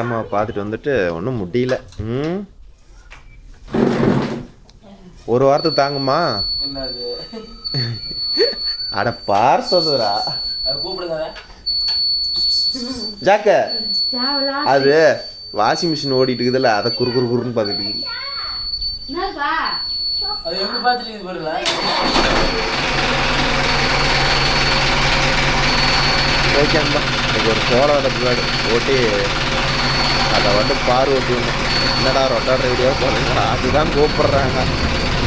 அம்மா பார்த்துட்டு வந்துட்டு ஒன்றும் முடியல. ஒரு வாரத்துக்கு தாங்குமா? அட பார்சதுரா ஜாக்க அது வாஷிங் மிஷின் ஓடிட்டு இருக்குதுல்ல, அதை குறு குறு குறுன்னு பார்த்துட்டு இருக்குது. ஓகேம்பா, இன்னைக்கு ஒரு சோளம் பிள்ளாடு ஓட்டி அதை வந்து பார் ஓட்டி ஒன்று என்னடா ரொட்டாட்டர் வீடியோ போடுறீங்களா, அதுதான் கூப்பிட்றாங்க.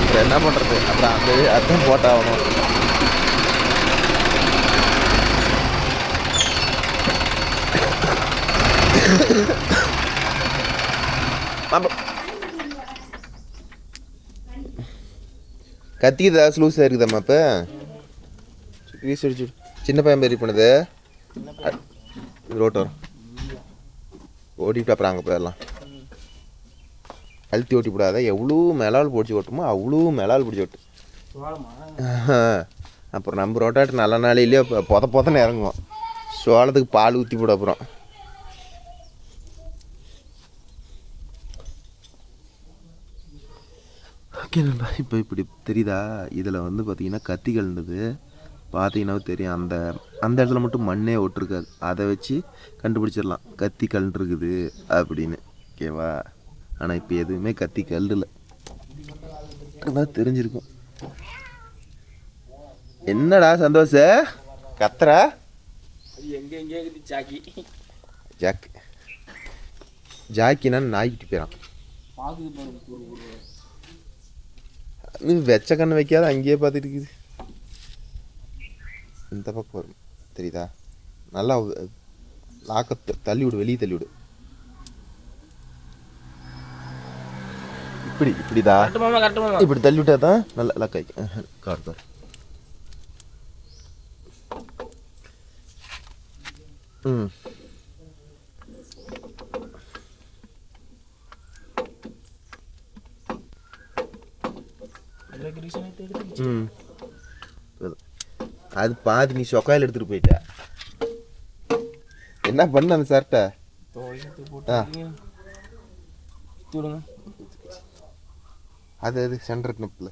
அப்புறம் என்ன பண்ணுறது, அப்புறம் அந்த அதான் போட்டாகணும். கத்திக்கு ஏதாவது லூஸாக இருக்குதாம்மா? இப்போ வீசி அடிச்சு சின்ன பையன் பெரிய பண்ணுது ரோட்டு வரும் ஓட்டிவிட்டு அப்புறம் அங்கே போயிடலாம். அழுத்தி ஓட்டி விடாத, எவ்வளோ மேலால் பிடிச்சி ஓட்டுமோ அவ்வளோ மேலால் பிடிச்சி ஓட்டு. அப்புறம் நம்ம ரோட்டாட்டு நல்ல நாளையிலேயே பொதன்னு இறங்குவோம். சோளத்துக்கு பால் ஊற்றி போட அப்புறம் ஓகே நண்பா. இப்போ இப்படி தெரியுதா? இதில் வந்து பார்த்திங்கன்னா கத்திகள்ன்றது பார்த்தீங்கன்னா தெரியும். அந்த அந்த இடத்துல மட்டும் மண்ணே ஒட்டிருக்காது, அதை வச்சு கண்டுபிடிச்சிடலாம் கத்தி கல் இருக்குது அப்படின்னு. ஓகேவா? ஆனால் இப்போ எதுவுமே கத்தி கல் இல்லை, அதான் தெரிஞ்சிருக்கும். என்னடா சந்தோஷ கத்துறா? ஜாக் ஜாக்கினா நாய்கிட்டு போயிடான். நீ வெச்ச கண்ணு வைக்காத, அங்கேயே பார்த்துட்டு இருக்குது. இந்த பக்கம் வரும் தெரியுதா? நல்லா லாக்கத்தை தள்ளி விடு, வெளியே தள்ளி விடு. இப்படிதான் இப்படி தள்ளி விட்டா தான் நல்லா லக்காய் கார் கார். அது பாதி நீ சொக்காயில் எடுத்துட்டு போயிட்ட. என்ன பண்ண அந்த சார்ட்ட? அது அது சென்டர் நப்பில்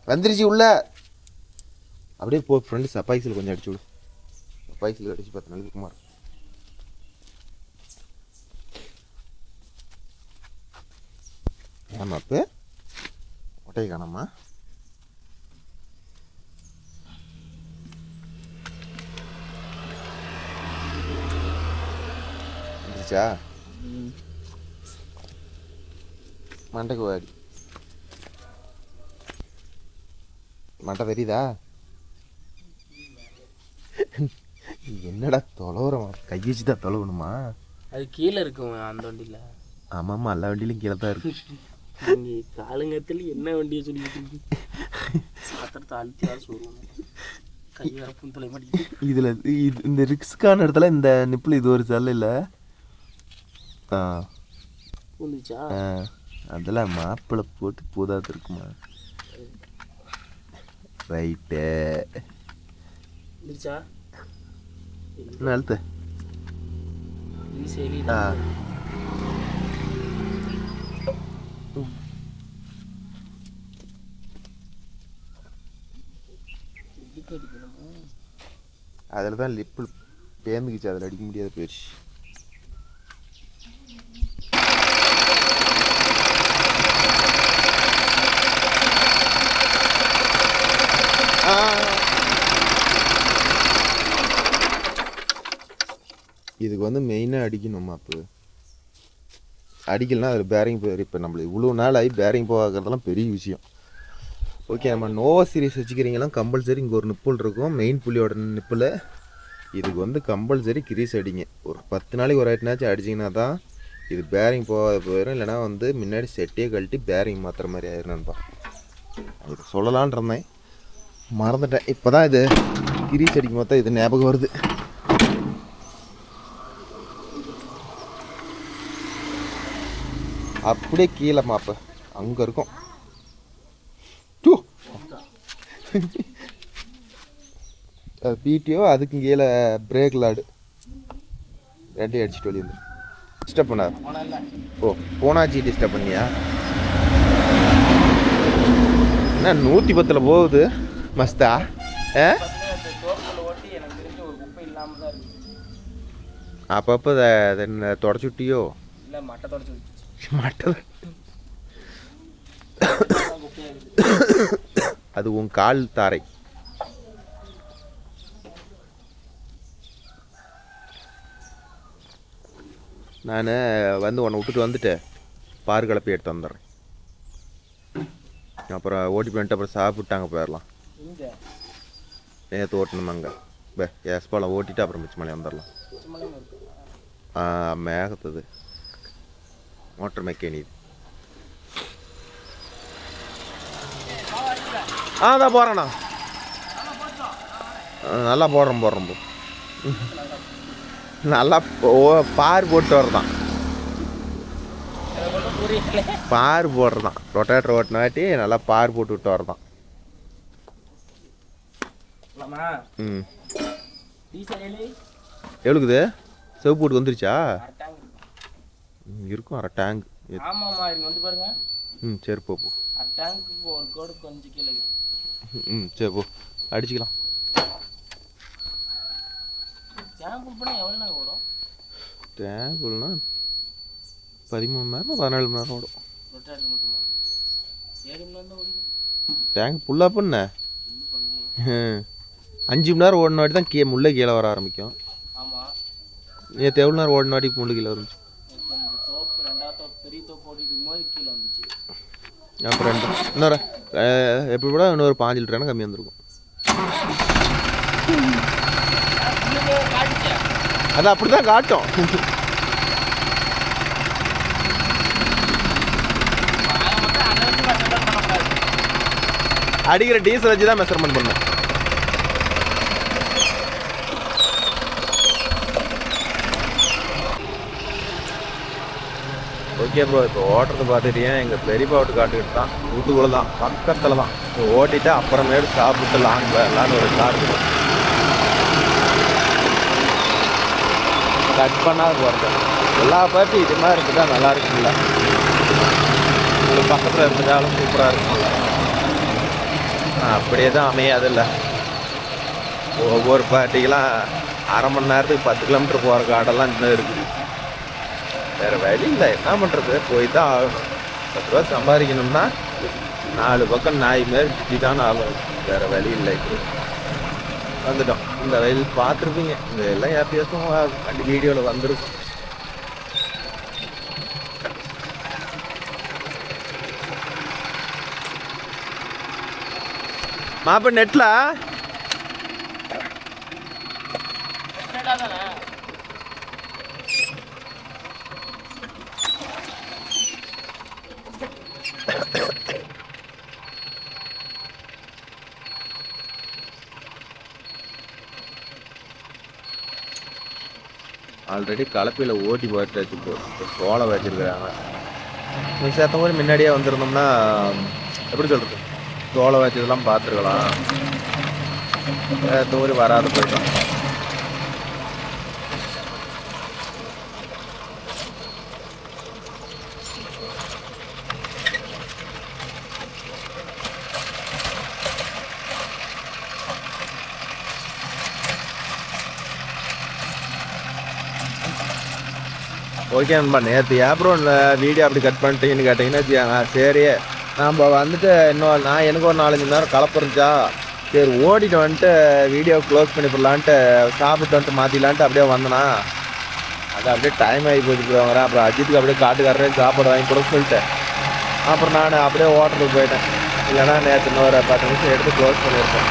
வந்துருச்சு உள்ள. அப்படியே போ ஃப்ரெண்டு. சப்பாய்ஸில் கொஞ்சம் அடிச்சு விடு. சப்பாய்ஸில் அடிச்சு பார்த்து நல்லது குமார். ஆமாம், அப்போ ஒட்டையை காணாமா? வந்துருச்சா? மண்டைக்கு வாடி மண்டை தெரியுதா? என்னடா தொலைவுறமா? கை வச்சு தான் தொலைவணுமா? அது கீழே இருக்கும் அந்த வண்டியில். ஆமாம்மா, எல்லா வண்டியிலும் கீழே தான் இருக்கு. காலங்கத்தில் என்ன வண்டியை சொல்லிட்டு இருக்கு? சாத்திரத்தை அழுத்தியாவது சொல்லுவாங்க. கை வரப்பும் தொலை மாட்டேங்குது. இதில் இந்த ரிஸ்கான இடத்துல இந்த நிப்பிள் இது ஒரு செல்ல இல்லை. வந்துச்சா? அதெல்லாம் மாப்பிள்ளை போட்டு போதாது இருக்குமா? ரைட்டு. என்ன அழுத்த? அதில் தான் லிப்பு பேர்ந்துக்குச்சு, அதில் அடிக்க முடியாத போயிடுச்சு. இதுக்கு வந்து மெயினாக அடிக்கணுமா? இப்போ அடிக்கலனா அதில் பேரிங் போய் இப்போ நம்மளுக்கு இவ்வளோ நாள் ஆகி பேரிங் போகாதெல்லாம் பெரிய விஷயம். ஓகே, நம்ம நோவா சீரிஸ் வச்சுக்கிறீங்களாம் கம்பல்சரி இங்கே ஒரு நிப்பிள் இருக்கும், மெயின் புள்ளியோட நிப்பில். இதுக்கு வந்து கம்பல்சரி கிரீஸ் அடிங்க. ஒரு 10 நாளைக்கு ஒரு ஆயிட்டுனாச்சும் அடிச்சிங்கன்னா தான் இது பேரிங் போகாத போயிடும். இல்லைனா வந்து முன்னாடி செட்டே கழட்டி பேரிங் மாற்றுற மாதிரி ஆயிரும் நண்பா. இது சொல்லலான் இருந்தேன். மறந்துட்டேன். இப்போ தான் இது கிரீஸ் அடிக்கும் போது இது ஞாபகம் வருது. அப்படியே கீழே மாப்ப அங்கே இருக்கும். அது பிடிஓ, அதுக்கு கீழே பிரேக் லாடு ரெண்டையும் அடிச்சுட்டு வெளியே வந்து டிஸ்டர்ப் பண்ணார். ஓ போனாச்சி டிஸ்டர்ப் பண்ணியா? என்ன 110 போகுது மஸ்தா? அப்பப்போ தொடச்சு விட்டியோ? மட்டை அது உன் கால் தாரை. நான் வந்து உன்னை விட்டுட்டு வந்துட்டு பாரு கலப்பி எடுத்து வந்துடுறேன். அப்புறம் ஓட்டி போயிட்டு அப்புறம் சாப்பிட்டாங்க போயிடலாம். நேற்று ஓட்டணுமாங்க எஸ்பாலம் ஓட்டிட்டு அப்புறம் மிச்சமலை வந்துடலாம். மேகத்தது மோட்டர் மெக்கானிக். அதான் போகிறேண்ணா. நல்லா போடுறோம் போ நல்லா பார் போட்டு வரதான். பார் போடுறதான் ரொட்டேட்டர் ஓட்டினாட்டி நல்லா பார் போட்டு விட்டு வரதான். ம் எவ்வளோக்குது? செவப்பு போட்டு வந்துருச்சா? இருக்கும் அரை டேங்க். ம் சரி போ. ம் சரி போ அடிச்சுக்கலாம். டேங்க் ஃபுல்னா 13 மணி நேரம் 14 மணி நேரம் ஓடும். டேங்க் ஃபுல்லாக பண்ண 5 மணி நேரம் ஓடின வாட்டி தான் முள்ளே கீழே வர ஆரம்பிக்கும். நேற்று எவ்வளோ நேரம் ஓடின வாட்டி முள்ளு கீழே வந்துச்சு? அப்புறம் இன்னொரு எப்படி கூட இன்னொரு 5 லிட்டர் கம்மியாக வந்துருக்கும். அது அப்படி தான் காட்டும். அடிக்கிற டீசல் வச்சு தான் மெஷர்மெண்ட் பண்ணேன். ஓகே ப்ரோ, இப்போ ஓட்டுறது பார்த்துட்டீங்க. எங்கள் பெரியப்பா விட்டு காட்டுக்கிட்டு தான் வீட்டுக்குள்ளே தான் பக்கத்தில் தான். இப்போ ஓட்டிட்டு அப்புறமேட்டு சாப்பிட்டு லாங் வரலான்னு ஒரு கார் கட் பண்ணாது போகிறது. எல்லா பார்ட்டியும் இது மாதிரி இருக்குதா நல்லா இருக்குங்களா? உங்களுக்கு பக்கத்தில் இருந்ததாலும் சூப்பராக இருக்குங்களா? அப்படியே தான் அமையாதில்ல. ஒவ்வொரு பார்ட்டிக்கெலாம் அரை மணி நேரத்துக்கு 10 கிலோமீட்டர் போகிற காடெல்லாம் இன்னும் இருக்குது. வேறு வழி இல்லை, என்ன பண்ணுறது? போய் தான் ஆகணும். 10 ரூபா சம்பாதிக்கணும்னா 4 பக்கம் நாய் மாரி சுற்றி தான் ஆகும். வேறு வழி இல்லை. வந்துட்டோம். இந்த வயல் பார்த்துருப்பீங்க. இந்த எல்லாம் எப்பயாச்சும் வண்டி வீடியோவில் வந்துருக்கும். மாப்ப நெட்டில் ஆல்ரெடி கலப்பையில் ஓட்டி போட்டு வச்சு சோளம் வச்சுருக்குறாங்க. சேர்த்த மாதிரி முன்னாடியே வந்திருந்தோம்னா எப்படி சொல்கிறது, சோளம் வச்சதெல்லாம் பார்த்துருக்கலாம். சேர்த்த மாதிரி வராது போயிட்டோம். ஓகே நண்பா, நேற்று அப்புறம் இந்த வீடியோ அப்படி கட் பண்ணிட்டீங்கன்னு கேட்டிங்கன்னா வச்சுக்காங்க. சரி நம்ம வந்துட்டு இன்னும் எனக்கு ஒரு 4-5 மணி நேரம் கலப்பு இருந்துச்சா, சரி ஓடிட்டு வந்துட்டு வீடியோ க்ளோஸ் பண்ணிவிடலான்ட்டு சாப்பிட்டு வந்துட்டு மாற்றிடலான்ட்டு அப்படியே வந்தேனா, அது அப்படியே டைம் ஆகி போச்சு போவாங்க. அப்புறம் அஜித்துக்கு அப்படியே காட்டுக்காரரே சாப்பாடு வாங்கி கொடுக்க சொல்லிட்டேன். அப்புறம் நான் அப்படியே ஓட்டலுக்கு போயிட்டேன். இல்லைனா நேற்று இன்னொரு 10 நிமிஷம் எடுத்து க்ளோஸ் பண்ணியிருப்பேன்.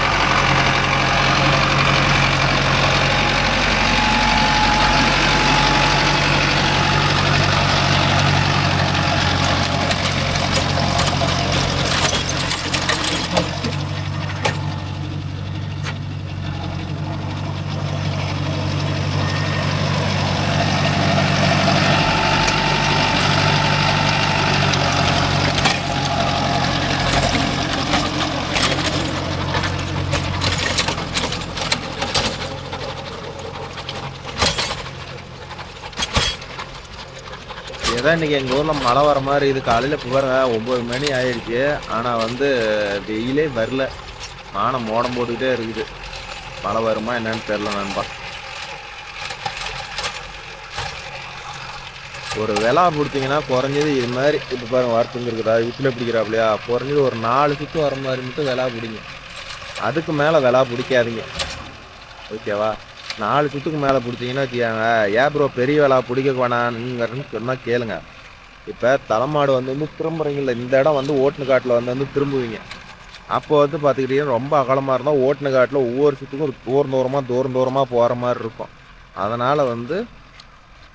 ஏதோ இன்றைக்கி எங்கள் ஊரில் மழை வர மாதிரி இது காலையில் இப்போ வர 9 மணி ஆயிடுச்சு. ஆனால் வந்து வெயிலே வரல, வானம் மோடம் போட்டுக்கிட்டே இருக்குது. மழை வருமா என்னன்னு தெரில நண்பா. ஒரு விலா பிடிச்சிங்கன்னா குறைஞ்சது இது மாதிரி இப்போ பாருங்க வார்த்தைங்க இருக்குதா வீட்டில் பிடிக்கிறாப்லையா, குறைஞ்சது ஒரு 4 சுற்று வர மாதிரி மட்டும் விலா பிடிங்க. அதுக்கு மேலே விலா பிடிக்காதீங்க, ஓகேவா? 4 சுற்றுக்கு மேலே பிடிச்சிங்கன்னா வச்சுக்காங்க. ஏன் ப்ரோ பெரிய விலா பிடிக்க வேணான்னு சொன்னால் கேளுங்க. இப்போ தலைமாடு வந்து திரும்புறீங்கள, இந்த இடம் வந்து ஓட்டுனு காட்டில் வந்து திரும்புவீங்க. அப்போ வந்து பார்த்துக்கிட்டிங்கன்னா ரொம்ப அகலமாக இருந்தால் ஓட்டுனு காட்டில் ஒவ்வொரு சுற்றுக்கும் தூரம் தூரமாக போகிற மாதிரி இருக்கும். அதனால் வந்து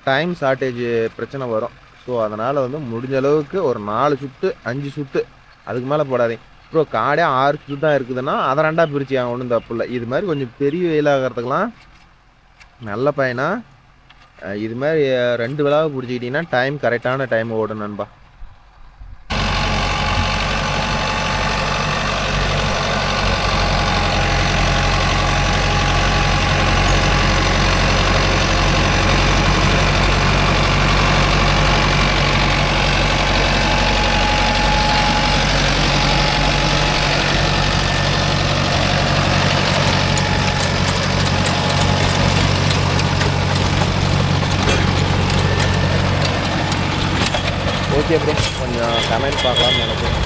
டைம் ஷார்ட்டேஜ் பிரச்சனை வரும். ஸோ அதனால் வந்து முடிஞ்ச அளவுக்கு ஒரு 4 சுற்று 5 சுற்று அதுக்கு மேலே போடாதீங்க. ப்ரோ காடே 6 சுற்று தான் இருக்குதுன்னா அதை 2ஆக பிரிச்சு ஒன்றும் தப்பு இல்லை. இது மாதிரி கொஞ்சம் பெரிய வெயிலாகிறதுக்கெலாம் நல்ல பையனா இது மாதிரி 2 விழாவை பிடிச்சிக்கிட்டிங்கன்னா டைம் கரெக்டான டைம் ஓடும் நண்பா. ஓகே ப்ரோ, கொஞ்சம் கமெண்ட் பார்க்கலாம்னு நினைக்கிறேன்.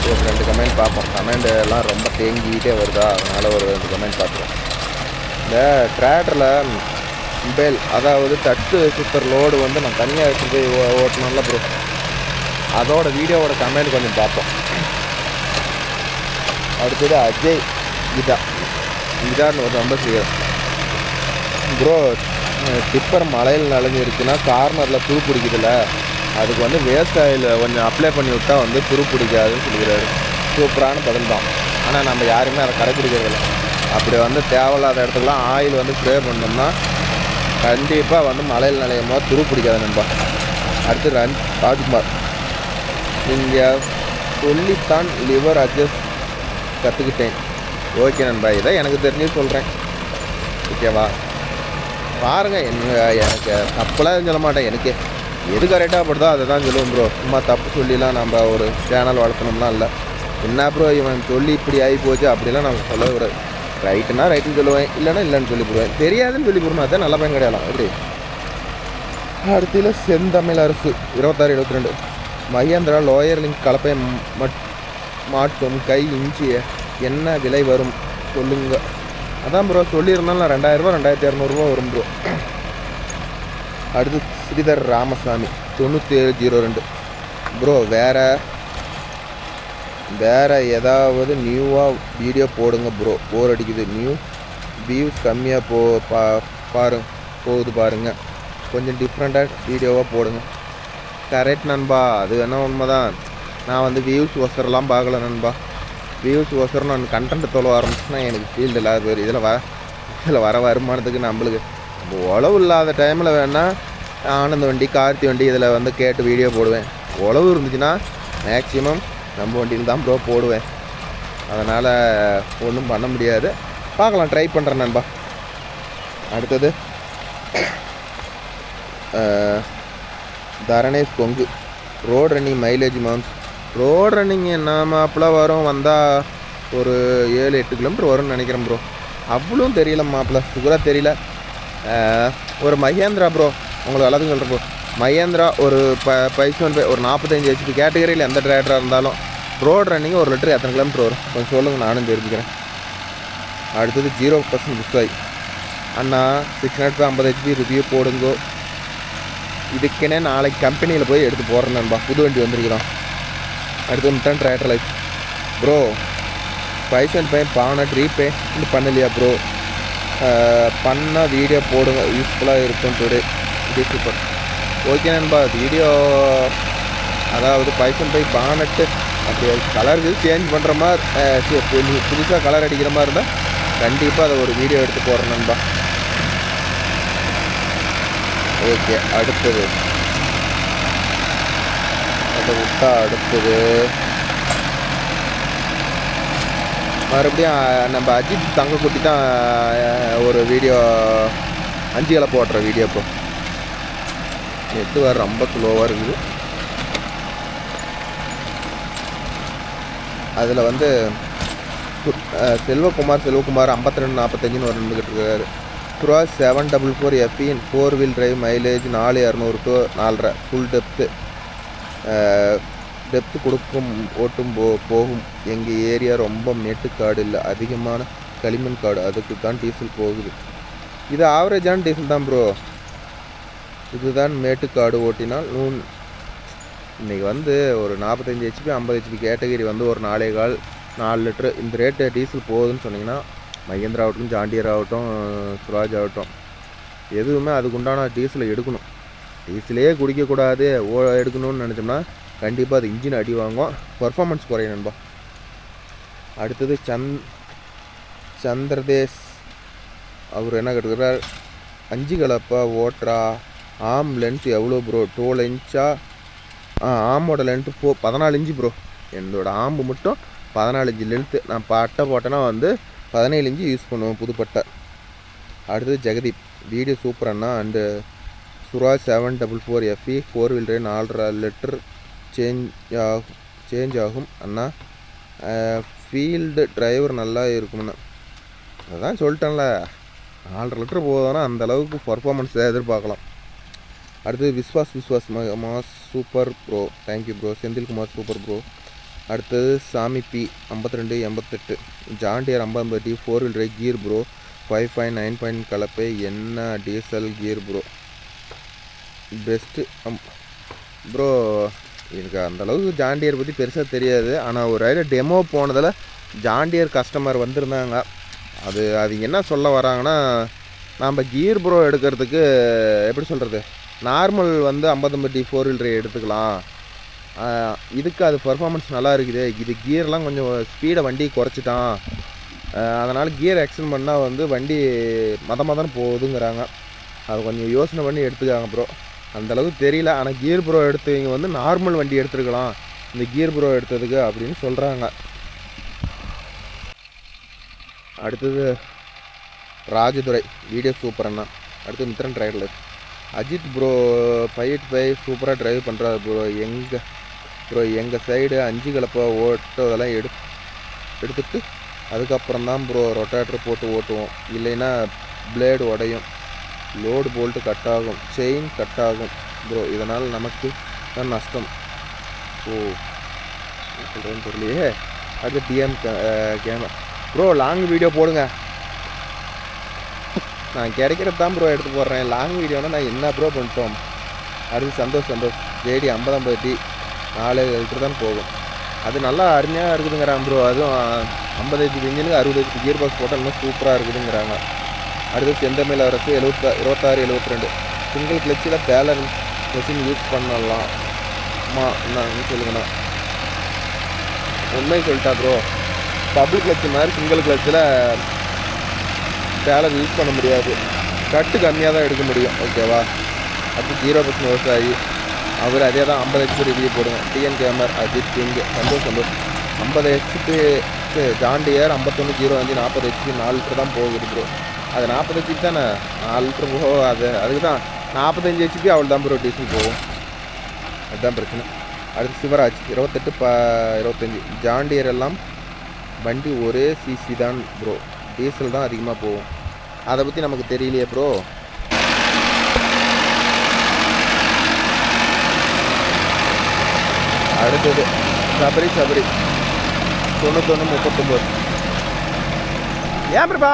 ஒரு 2 கமெண்ட் பார்ப்போம். கமெண்ட் எல்லாம் ரொம்ப தேங்கிக்கிட்டே வருதா, அதனால் ஒரு 2 கமெண்ட் பார்க்குறோம். இந்த ட்ராக்டரில் மொபைல் அதாவது தட்டு சுத்தர் லோடு வந்து நான் தனியாக எடுத்துகிட்டு போய் ஓட்டணும்ல ப்ரோ, அதோட வீடியோவோட கமெண்ட் கொஞ்சம் பார்ப்போம். அடுத்தது அஜய் இதான்னு ஒரு நம்பர் செய்யும் ப்ரோ. டிப்பர் மலையில் நனைஞ்சிருச்சுன்னா கார்னரில் துரு பிடிக்குதுல்ல, அதுக்கு வந்து வேஸ்ட் ஆயில் கொஞ்சம் அப்ளை பண்ணி விட்டால் வந்து துரு பிடிக்காதுன்னு சொல்லிக்கிறாரு. சூப்பரான பதில் தான். ஆனால் நம்ம யாருமே அதை கடைப்பிடிக்கிறதில்ல. அப்படி வந்து தேவையில்லாத இடத்துக்குலாம் ஆயில் வந்து ஸ்ப்ரே பண்ணோம்னா கண்டிப்பாக வந்து மலையில் நனையும் போது துரு பிடிக்காது நண்பா. அடுத்து ராஜ்குமார், நீங்கள் சொல்லித்தான் லிவர் அட்ஜஸ்ட் கற்றுக்கிட்டேன். ஓகே நண்பா, இதை எனக்கு தெரிஞ்சு சொல்கிறேன், ஓகேவா? பாருங்கள், எனக்கு தப்புலாம் சொல்ல மாட்டேன். எனக்கு எது கரெக்டாக படுதோ அதை தான் சொல்லுவோம் ப்ரோ. சும்மா தப்பு சொல்லிலாம் நம்ம ஒரு சேனல் வளர்த்தணும்லாம் இல்லை. என்ன ப்ரோ இவன் சொல்லி இப்படி ஆகி போச்சு அப்படிலாம் நான் சொல்லவே கூடாது. ரைட்டுனா ரைட்டுன்னு சொல்லுவேன், இல்லைன்னா இல்லைன்னு சொல்லி போடுவேன். தெரியாதுன்னு சொல்லி போடுவேன், அதான் நல்ல பையன் கிடையாலாம் எப்படி. அடுத்த செந்தமிழ் அரசு 26-22 மகேந்திரா லோயர் லிங்க் கலப்பை மாட்டும் கை இஞ்சி என்ன விலை வரும் சொல்லுங்க. அதான் ப்ரோ சொல்லியிருந்தாலும் 2000 ரூபா 2200 வரும் ப்ரோ. அடுத்து ஸ்ரீதர் ராமசாமி 9702 ப்ரோ, வேறு ஏதாவது நியூவாக வீடியோ போடுங்க ப்ரோ, போர் அடிக்குது. வியூஸ் கம்மியாக போகுது பாருங்கள், கொஞ்சம் டிஃப்ரெண்ட்டாக வீடியோவாக போடுங்க. கரெக்ட் நண்பா, அது வேணால் உண்மை தான். நான் வந்து வியூஸ் ஒசரெலாம் பார்க்கல நண்பா. வியூஸ் ஒசரம் நான் கண்டென்ட் தொலை ஆரம்பிச்சுன்னா எனக்கு ஃபீல்டு இல்லாத பேர். இதில் வர வருமானத்துக்கு நம்மளுக்கு உழவு இல்லாத டைமில் வேணால் ஆனந்த வண்டி கார்த்தி வண்டி இதில் வந்து கேட்டு வீடியோ போடுவேன். உழவு இருந்துச்சுன்னா மேக்ஸிமம் நம்ம வண்டியில் தான் ப்ரோ போடுவேன். அதனால் ஒன்றும் பண்ண முடியாது, பார்க்கலாம், ட்ரை பண்ணுறேன் நண்பா. அடுத்தது Dharanesh Kongu, road running mileage mounts. Road running என்ன மாப்பிள்ள வரும், வந்தால் ஒரு 7-8 கிலோமீட்டர் வரும்னு நினைக்கிறேன் ப்ரோ. அவ்வளோ தெரியல மாப்பிள்ள, சுகராக தெரியல. ஒரு மகேந்திரா ப்ரோ, உங்களுக்கு எல்லாத்துக்கும் சொல்கிறேன் ப்ரோ. மகேந்திரா ஒரு 5 ஒரு 45 HP கேட்டகரியில் எந்த டிராக்டராக இருந்தாலும் ரோட் ரன்னிங் 1 லிட்டர் எத்தனை கிலோமீட்டர் வரும் கொஞ்சம் சொல்லுங்கள், நானும் தெரிஞ்சுக்கிறேன். அடுத்தது 0% புஸ்தாய் அண்ணா 650 HP ரிவ்யூ போடுங்கோ. இதுக்கேனே நாளைக்கு கம்பெனியில் போய் எடுத்து போடுறேன் நண்பா, புது வண்டி வந்திருக்கிறோம். அடுத்து முட்டன் டிராக்டர் லைஃப் ப்ரோ. 5.5 பானட் ரீபேண்ட் பண்ணலையா ப்ரோ? பண்ணால் வீடியோ போடுங்க, யூஸ்ஃபுல்லாக இருக்கும் டுடே. இது சூப்பர். ஓகே நண்பா, வீடியோ அதாவது 5.5 பானட்டு அப்படி கலருக்கு சேஞ்ச் பண்ணுற மாதிரி புதுசாக கலர் அடிக்கிற மாதிரி இருந்தால் கண்டிப்பாக அதை ஒரு வீடியோ எடுத்து போடுறேன் நண்பா. ஓகே, அடுத்தது அதை விட்டா அடுத்தது மறுபடியும் நம்ம அஜித் தங்கக்குட்டி தான் ஒரு வீடியோ 5 கிலோ போடுற வீடியோ ப்ரோ. நெட்டு வேறு ரொம்ப ஸ்லோவாக இருக்குது. அதில் வந்து செல்வகுமார் 5245 ஒரு நின்றுக்கிட்டு இருக்காரு. Swaraj 744 FE 4 wheel drive, mileage 4200 to 4.5, full depth கொடுக்கும், ஓட்டும் போகும். எங்கள் ஏரியா ரொம்ப மேட்டுக்காடு இல்லை, அதிகமான களிமண் காடு, அதுக்கு தான் டீசல் போகுது. இது ஆவரேஜான டீசல் தான் ப்ரோ. இதுதான் மேட்டுக்காடு ஓட்டினால் இன்றைக்கி வந்து ஒரு 45 HP 50 HP கேட்டகரி வந்து ஒரு 4 லிட்டரு இந்த ரேட்டு டீசல் போகுதுன்னு சொன்னிங்கன்னா, மகேந்திரா ஆகட்டும், ஜாண்டியர் ஆகட்டும், சுராஜ் ஆகட்டும், எதுவுமே அதுக்குண்டான டீசலை எடுக்கணும். டீசலே குடிக்கக்கூடாது, எடுக்கணும்னு நினச்சோம்னா கண்டிப்பாக அது இன்ஜின் அடி வாங்கும், பர்ஃபார்மன்ஸ் குறையும் நண்பா. அடுத்தது சந்திரதேஷ், அவர் என்ன கேட்டுக்கிறார், 5 கலப்பா ஓட்டுறா, ஆம் லென்த் எவ்வளோ ப்ரோ? 12 இன்ச்சா? ஆமோட லென்த்து 14 இன்ச்சு ப்ரோ. என்னோட ஆம்பு மட்டும் 14 இன்ச்சு லென்த்து. நான் பட்டை போட்டேன்னா வந்து 17 இன்ச்சு யூஸ் பண்ணுவேன், புதுப்பட்டை. அடுத்தது ஜெகதீப், வீடியோ சூப்பர் அண்ணா. And Swaraj 744 FE 4 wheel drive 4.5 litre change ஆகும் அண்ணா. ஃபீல்டு டிரைவர் நல்லா இருக்கும்ண்ணா. அதான் சொல்லிட்டேன்ல, 4.5 லிட்டர் போதும்னா அந்தளவுக்கு பர்ஃபார்மன்ஸ் எதிர்பார்க்கலாம். அடுத்தது Vishwas mass super bro, thank you bro. Senthilkumar super bro. அடுத்தது சாமி பி 5288, ஜாண்டியர் 50 4 வீல் டிரைவ் கீர் ப்ரோ, 5.9 கலப்பை, என்ன டீசல் கீர் ப்ரோ, பெஸ்ட்டு ப்ரோ. எனக்கு அந்தளவுக்கு ஜாண்டியர் பற்றி பெருசாக தெரியாது. ஆனால் ஒரு ரைடு டெமோ போனதில் ஜாண்டியர் கஸ்டமர் வந்திருந்தாங்க. அது என்ன சொல்ல வராங்கன்னா, நம்ம கீர் ப்ரோ எடுக்கிறதுக்கு எப்படி சொல்கிறது, நார்மல் வந்து 50 4 வீல் டிரைவ் எடுத்துக்கலாம், இதுக்கு அது பர்ஃபார்மன்ஸ் நல்லா இருக்குது, இது கியர்லாம் கொஞ்சம் ஸ்பீடை வண்டி குறைச்சிட்டான், அதனால் கியர் எக்ஸ்டெண்ட் பண்ணால் வந்து வண்டி மதன்னு போகுதுங்கிறாங்க. அதை கொஞ்சம் யோசனை பண்ணி எடுத்துக்காங்க ப்ரோ. அந்தளவுக்கு தெரியல. ஆனால் கியர் ப்ரோ எடுத்தவங்க வந்து நார்மல் வண்டி எடுத்துருக்கலாம் இந்த கியர் ப்ரோ எடுத்ததுக்கு அப்படின்னு சொல்கிறாங்க. அடுத்தது ராஜதுரை, வீடியோ சூப்பர் அண்ணா. அடுத்து மித்ரன் ட்ரைவரில் அஜித் ப்ரோ 585 சூப்பராக ட்ரைவ் பண்ணுறாரு ப்ரோ. எங்கள் சைடு 5 கலப்பா ஓட்டுறதெல்லாம் எடுத்துட்டு அதுக்கப்புறம் தான் ப்ரோ ரொட்டேட்டர் போட்டு ஓட்டுவோம், இல்லைன்னா பிளேடு உடையும், லோடு போல்ட்டு கட் ஆகும், செயின் கட் ஆகும் ப்ரோ, இதனால் நமக்கு தான் நஷ்டம். சொல்கிறேன்னு தெரியலையே. அடுத்து DM camera bro, long video போடுங்க. நான் கிடைக்கிறது தான் ப்ரோ எடுத்து போடுறேன், லாங் வீடியோனா நான் என்ன ப்ரோ பண்ணிட்டோம். அடுத்து சந்தோஷ் ஜேடி 50 4 லிட்டர் தான் போகும், அது நல்லா அருமையாக இருக்குதுங்கிறாங்க ப்ரோ. அதுவும் 50 HP இன்ஜினுக்கு 60 HP கியர் பாக்ஸ் போட்டால் இன்னும் சூப்பராக இருக்குதுங்கிறாங்க. அடுத்து செந்தமிழ் அரசு 2672 சிங்கிள் கிளச்சில் பேலன்ஸ் மிஷின் யூஸ் பண்ணலாம் என்ன சொல்லுங்கண்ணா. உண்மை சொல்லிட்டா ப்ரோ, டபுள் கிளச்சு மாதிரி சிங்கிள் கிளச்சில் பேலன்ஸ் யூஸ் பண்ண முடியாது, கட்டு கம்மியாக தான் எடுக்க முடியும், ஓகேவா. அடுத்து 0% விவசாயி, அவர் அதே தான் 50 HP ரிவ்யூ போடுங்க. TN gamer Ajith king Santhosh 50 HP John Deere 5105 40 HP 4 litre தான் போகுது ப்ரோ. அது 40 HP தானே, 4 லிட்டர் போகும். அதுக்கு தான் 45 HP அவ்வளோ தான் ப்ரோ டீசல் போகும், அதுதான் பிரச்சனை. அடுத்து சிவராஜ் 2825 ஜாண்டியர் எல்லாம் வண்டி ஒரே சிசி தான் ப்ரோ, டீசல் தான் அதிகமாக போகும், அதை பற்றி நமக்கு தெரியலையே ப்ரோ. அடுத்தது சபரி 9139 ஏன் பிரபா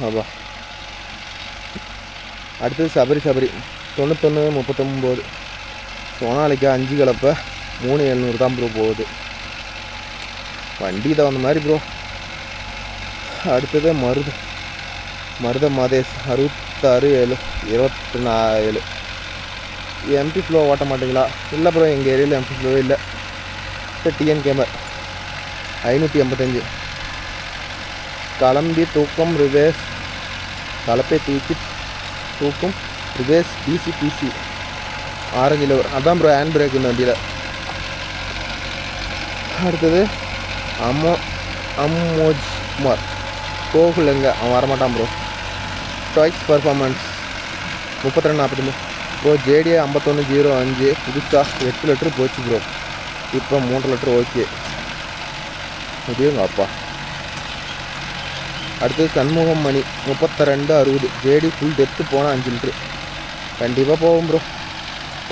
ஆபா. அடுத்தது சபரி 9139 சோனாலிக்கா 5 கலப்பை 3700 தான் ப்ரோ போகுது, வண்டி தகுந்த மாதிரி ப்ரோ. அடுத்தது மருத மாதேஷ் 66 எம்டி ஃப்ளோ ஓட்ட மாட்டீங்களா? இல்லை ப்ரோ, எங்கள் ஏரியாவில் எம்டி ஃப்ளோவே இல்லை. டிஎன் கேமர் 585 கிளம்பி தூக்கம் ரிவேஸ், கலப்பை தூக்கி தூக்கும் ரிவேஸ் டிசிபிசி ஆரஞ்சு லெவர், அதான் ப்ரோ ஹேண்ட் பிரேக் இந்த வண்டியில். அடுத்தது அம்மோஜ் குமார் கோகுலங்க, அவன் வரமாட்டான் bro. Toys performance 32-45 bro. JDA 5105 புதுசாக 8 லிட்டர் போச்சு ப்ரோ. இப்போ 3 லிட்டர் ஓகே. இதுங்க அப்பா. அடுத்தது சண்முகம் மணி 3260 ஜேடி ஃபுல் டெப்த்து போனால் 5 லிட்டரு கண்டிப்பாக போகும் bro.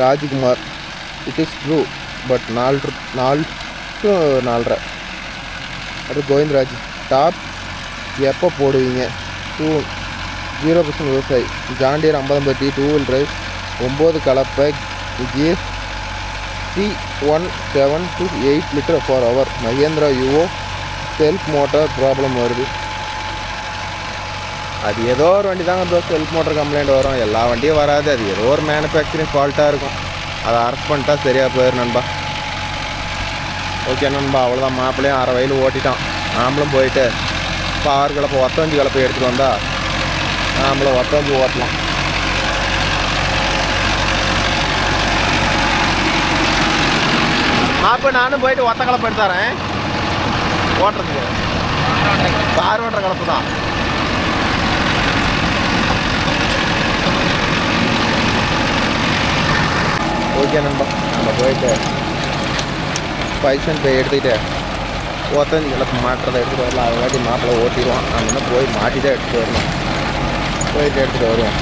Rajkumar it is true but 4 to 4.5. அடுத்து கோவிந்தராஜ் டாப் எப்போ போடுவீங்க? 0% விவசாயி. ஜாண்டியர் 50 2 வீல் டிரைவ் 9 கலப்பை gear C17 to 8 litre for hour. Mahindra Yuvo self motor problem வருது. அது ஏதோ ஒரு வண்டி தாங்க ப்ரோ செல்ஃப் மோட்டர் கம்ப்ளைண்ட் வரும். எல்லா வண்டியும் வராது. அது ஏதோ ஒரு மேனுஃபேக்சரிங் ஃபால்ட்டாக இருக்கும். அதை அரெஸ்ட் பண்ணிட்டா சரியாக போயிடும் நண்பா. ஓகே நண்பா, அவ்வளோதான். மாப்பிள்ளையும் 6 வயலு ஓட்டிட்டான். நாமளும் போயிட்டு இப்போ 6 கலப்பை ஒத்தஞ்சு கலப்பை எடுத்துகிட்டு வந்தால் நாமளும் ஒத்தஞ்சு ஓட்டலாம். மாப்பிள்ளை நானும் போயிட்டு ஒத்த கலப்பை எடுத்து தரேன் ஓட்டுறதுக்கு. 6 ஓட்டுற கலப்பு தான். ஓகே நண்பா, நம்ம போயிட்டு பைசன் போய் எடுத்துக்கிட்டு ஒத்தஞ்சு கிளப்பு மாட்டுறதை எடுத்துகிட்டு வரலாம். அது வாட்டி மாப்பிள்ளை ஓட்டிடுவான். அங்கே போய் மாட்டி தான் எடுத்துகிட்டு வரணும். போயிட்டு எடுத்துகிட்டு வருவோம்.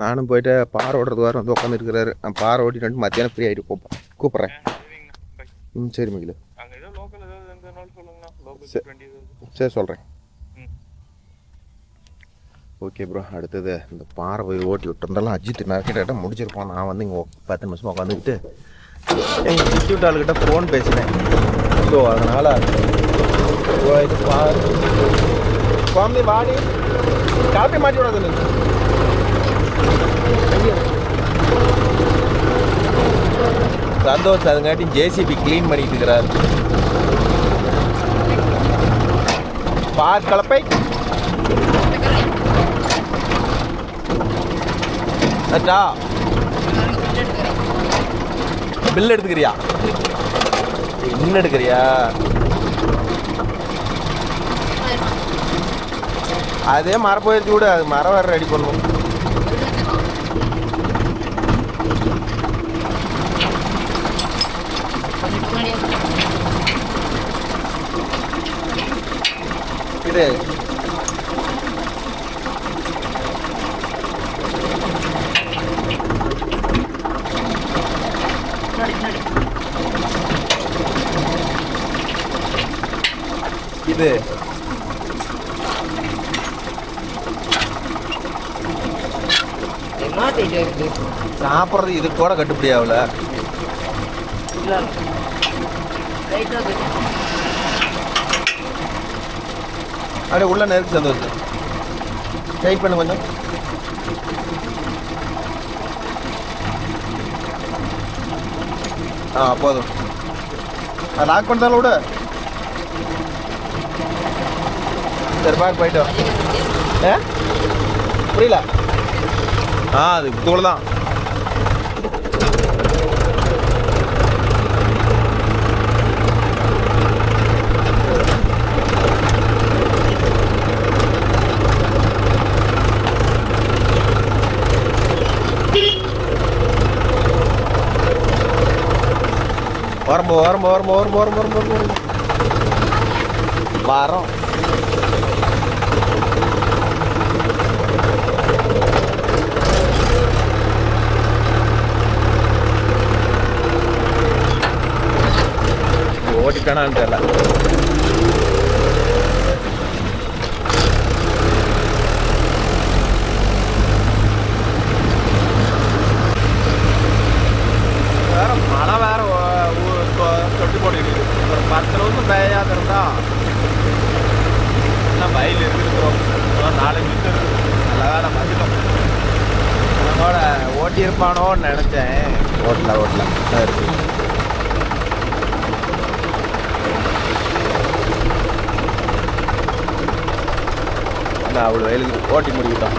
நானும் போயிட்டு பாறை ஓட்டுறது வர வந்து உட்காந்துருக்கிறாரு. நான் பாறை ஓட்டிட்டு வந்து மத்தியானம் ஃப்ரீ ஆகிட்டு கூப்பிட்றேன். சரி மகிழ். சரி சொல்கிறேன். Okay bro. அடுத்தது இந்த பாறை போய் ஓட்டி விட்டுருந்தாலும் அஜித் நிறைய முடிச்சிருப்போம். நான் வந்து இங்கே 10 நிமிஷமாக உட்காந்துக்கிட்டு எங்கள் இன்ஸ்டியூட் ஆளுக்கிட்ட ஃபோன் பேசினேன். ஸோ அதனால் இது குழந்தை வாடி காப்பி மாட்டி விடாது. சந்தோஷ் அதுங்காட்டி ஜேசிபி க்ளீன் பண்ணிட்டு இருக்கிறார். பார் கலப்பை பில் எடுத்துக்கிறியா? இன்னும் எடுக்கிறியா? அதே மரம் போயிடுச்சு கூட. அது மரம் வேறு ரெடி பண்ணும். இது இது சாப்பிட்றது இது கூட கட்டுப்படி ஆகல. அப்படியே உள்ள நெருக்கு சந்தோஷம். டைட் பண்ணு கொஞ்சம். போதும். லாக் பண்ணதால விட சரி பாரு போயிட்டோம். புரியல. அது தூள் தான். வரோம். ஓட்டிட்டானான்னு தெரியல. வேற மழை வேற தொட்டு போட்டுக்கிட்டு ஒரு 10 நிமிஷம் பெய்யாத இருந்தா இன்னும் வயல் இருந்துருக்கிறோம். 4 நிமிஷம் நல்லா வேலை மதிக்கும். நம்மளோட ஓட்டியிருப்பானோன்னு நினச்சேன். ஓட்டல இருக்கு. நான் அவ்வளோ வயலுக்கு ஓட்டி முடிக்கிட்டோம்.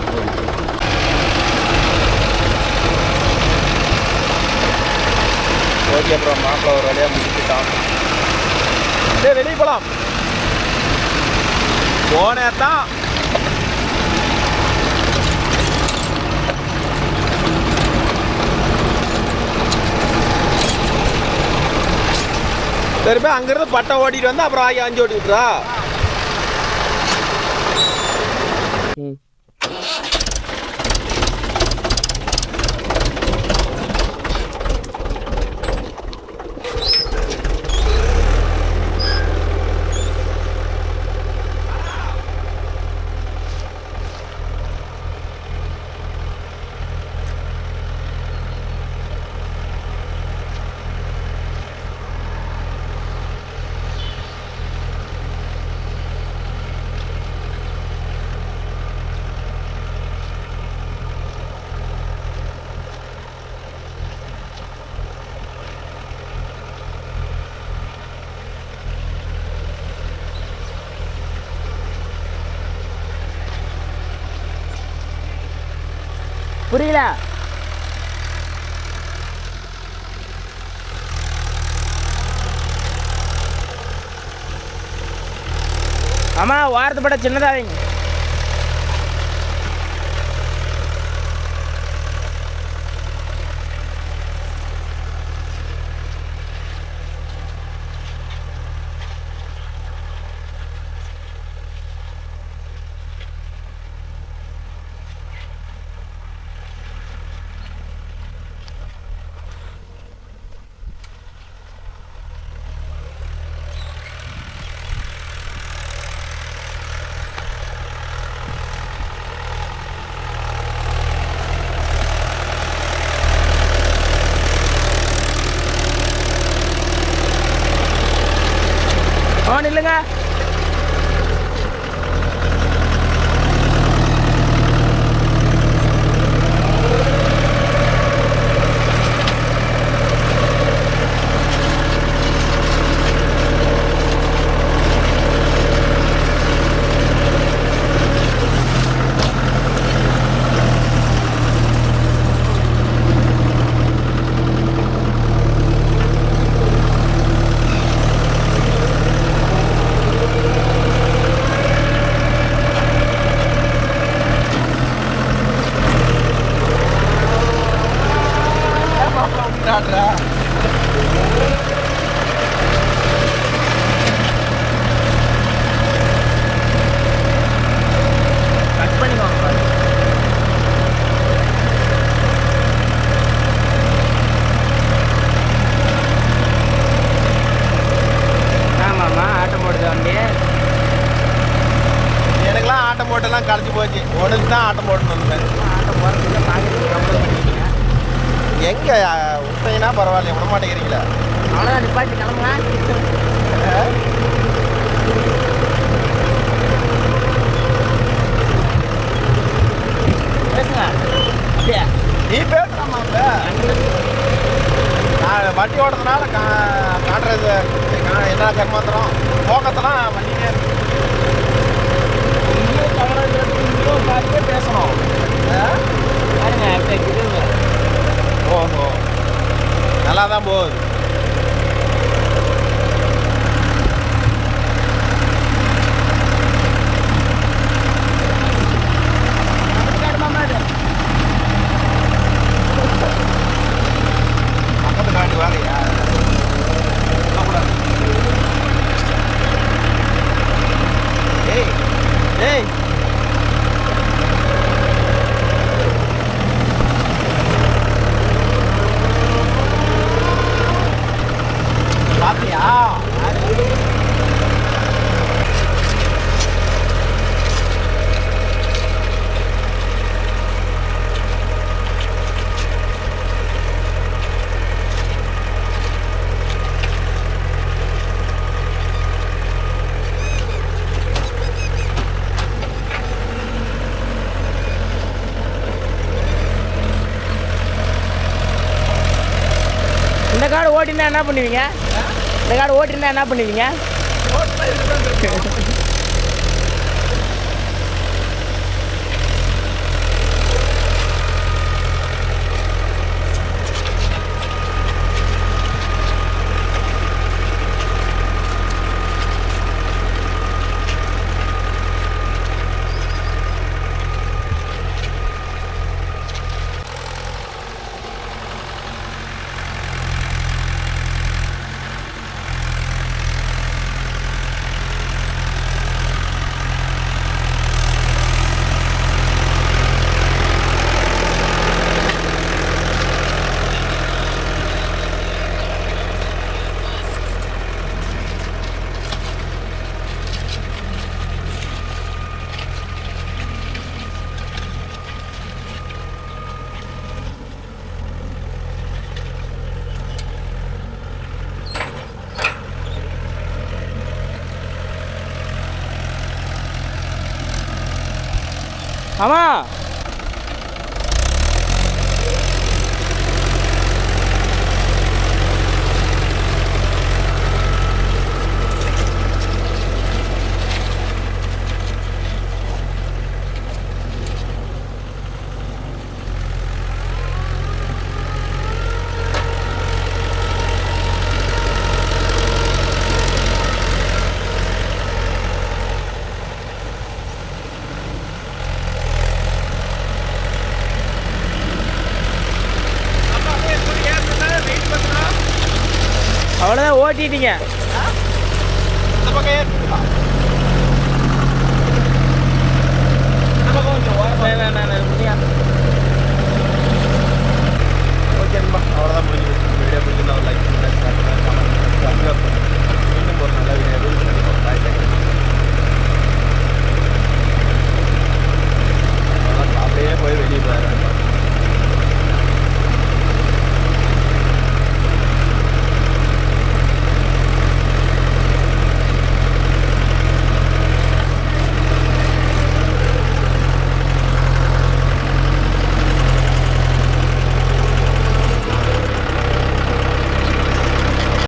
ஓகே அப்புறம் மாப்பிள்ள ஒரு வழியாக முடிச்சுட்டான். சரி வெளியே போகலாம். போனேதான் திரும்ப அங்கிருந்து பட்டம் ஓட்டிட்டு வந்து அப்புறம் ஆகி அஞ்சு ஓட்டி விட்டுறா. புரியல. ஆமா வாரத்து பட சின்னதாவீங்க. இல்லைங்க போட்டெல்லாம் களைச்சி போச்சு. உடனே தான் ஆட்டம் போட்டுன்னு வந்தேன். ஆட்டம் போடுறதுக்கு எங்கே விட்டீங்கன்னா பரவாயில்ல, விட மாட்டேங்கிறீங்களா? அவ்வளோதான் நிப்பாட்டி கிளம்புங்க. பேசுங்க. அப்படியா நீ பேசுகிறாமா? நான் வண்டி ஓடுறதுனால காட்டுறது என்ன கர்மாத்திரம் ஃபோக்கஸ்லாம் வண்டிக்கே பார்த்துட்டே பேசணும். ஓஹோ நல்லா தான் போகுது. பக்கத்து காட்டு வேலையா ஏய் ஏய் பாத்தியா? இந்த காடு ஓட்டினா என்ன பண்ணுவீங்க? இந்த காடு ஓட்டினா என்ன பண்ணுவீங்க? ஆமா அவ்வளோதான் ஓட்டிட்டீங்க. இந்த பக்கம்